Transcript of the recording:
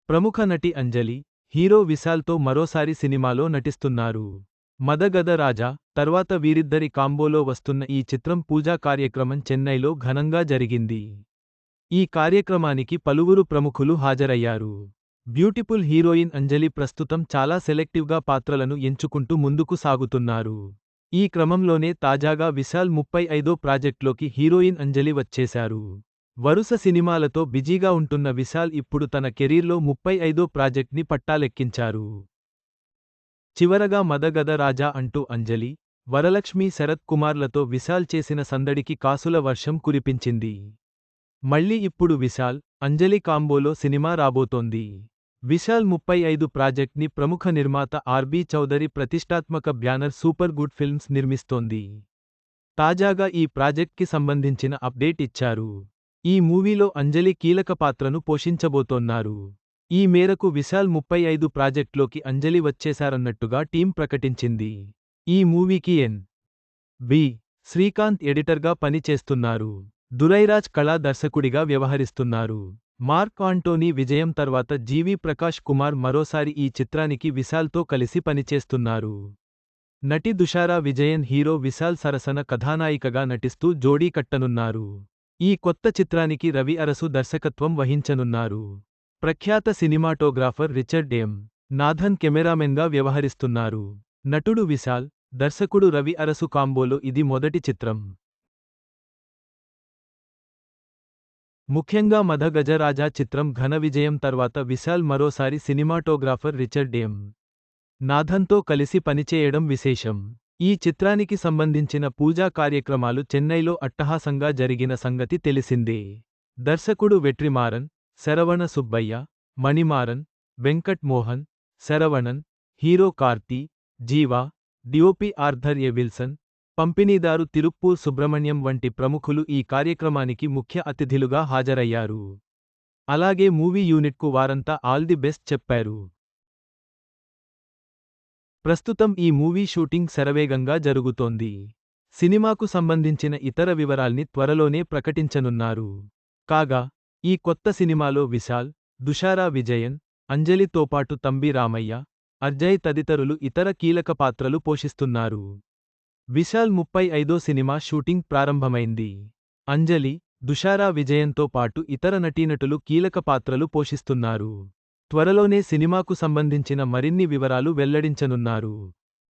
ప్రముఖ నటి అంజలి, హీరో విశాల్తో మరోసారి సినిమాలో నటిస్తున్నారు. మదగద రాజా తర్వాత వీరిద్దరి కాంబోలో వస్తున్న ఈ చిత్రం పూజా కార్యక్రమం చెన్నైలో ఘనంగా జరిగింది. ఈ కార్యక్రమానికి పలువురు ప్రముఖులు హాజరయ్యారు. బ్యూటిఫుల్ హీరోయిన్ అంజలి ప్రస్తుతం చాలా సెలెక్టివ్గా పాత్రలను ఎంచుకుంటూ ముందుకు సాగుతున్నారు. ఈ క్రమంలోనే తాజాగా విశాల్ 35వ ప్రాజెక్ట్లోకి హీరోయిన్ అంజలి వచ్చేశారు. వరుస సినిమాలతో బిజీగా ఉంటున్న విశాల్ ఇప్పుడు తన కెరీర్లో 35వ ప్రాజెక్ట్ని పట్టాలెక్కించారు. చివరగా మదగద రాజా అంటూ అంజలి, వరలక్ష్మి శరత్ కుమార్లతో విశాల్ చేసిన సందడికి కాసుల వర్షం కురిపించింది. మళ్ళీ ఇప్పుడు విశాల్, అంజలి కాంబోలో సినిమా రాబోతోంది. విశాల్ 35 ప్రాజెక్ట్ని ప్రముఖ నిర్మాత ఆర్బీ చౌదరి ప్రతిష్టాత్మక బ్యానర్ సూపర్ గుడ్ ఫిల్మ్స్ నిర్మిస్తోంది. తాజాగా ఈ ప్రాజెక్ట్కి సంబంధించిన అప్డేట్ ఇచ్చారు. ఈ మూవీలో అంజలి కీలక పాత్రను పోషించబోతోన్నారు. ఈ మేరకు విశాల్ 35 ప్రాజెక్ట్లోకి అంజలి వచ్చేశారన్నట్టుగా టీం ప్రకటించింది. ఈ మూవీకి ఎన్.బి. శ్రీకాంత్ ఎడిటర్గా పని చేస్తున్నారు. దురైరాజ్ కళా దర్శకుడిగా వ్యవహరిస్తున్నారు. మార్క్ ఆంటోనీ విజయం తర్వాత జీవి ప్రకాష్ కుమార్ మరోసారి ఈ చిత్రానికి విశాల్తో కలిసి పనిచేస్తున్నారు. నటి దుషారా విజయన్ హీరో విశాల్ సరసన కథానాయికగా నటిస్తూ జోడీ కట్టనున్నారు. ఈ కొత్త చిత్రానికి రవి అరసు దర్శకత్వం వహించనున్నారు. ప్రఖ్యాత సినిమాటోగ్రాఫర్ రిచర్డ్ ఎం. నాథన్ కెమెరామెన్గా వ్యవహరిస్తున్నారు. నటుడు విశాల్, దర్శకుడు రవి అరసు కాంబోలో ఇది మొదటి చిత్రం. ముఖ్యంగా మదగజరాజా చిత్రం ఘన విజయం తర్వాత విశాల్ మరోసారి సినిమాటోగ్రాఫర్ రిచర్డ్ ఎం. నాథన్తో కలిసి పనిచేయడం విశేషం. ఈ చిత్రానికి సంబంధించిన పూజా కార్యక్రమాలు చెన్నైలో అట్టహాసంగా జరిగిన సంగతి తెలిసిందే. దర్శకుడు వెట్రిమారన్, శరవణ సుబ్బయ్య, మణిమారన్, వెంకట్ మోహన్, శరవణన్, హీరో కార్తీ, జీవా, డిఓపి ఆర్థర్ ఎ విల్సన్, పంపిణీదారు తిరుప్పూర్ సుబ్రహ్మణ్యం వంటి ప్రముఖులు ఈ కార్యక్రమానికి ముఖ్య అతిథులుగా హాజరయ్యారు. అలాగే మూవీ యూనిట్కు వారంతా ఆల్ ది బెస్ట్ చెప్పారు. ప్రస్తుతం ఈ మూవీ షూటింగ్ శరవేగంగా జరుగుతోంది. సినిమాకు సంబంధించిన ఇతర వివరాల్ని త్వరలోనే ప్రకటించనున్నారు. కాగా, ఈ కొత్త సినిమాలో విశాల్, దుషారా విజయన్, అంజలితో పాటు తంబి రామయ్య, అర్జయ్ తదితరులు ఇతర కీలక పాత్రలు పోషిస్తున్నారు. విశాల్ 35వ సినిమా షూటింగ్ ప్రారంభమైంది. అంజలి, దుషారా విజయన్తో పాటు ఇతర నటీనటులు కీలక పాత్రలు పోషిస్తున్నారు. త్వరలోనే సినిమాకు సంబంధించిన మరిన్ని వివరాలు వెల్లడించనున్నారు.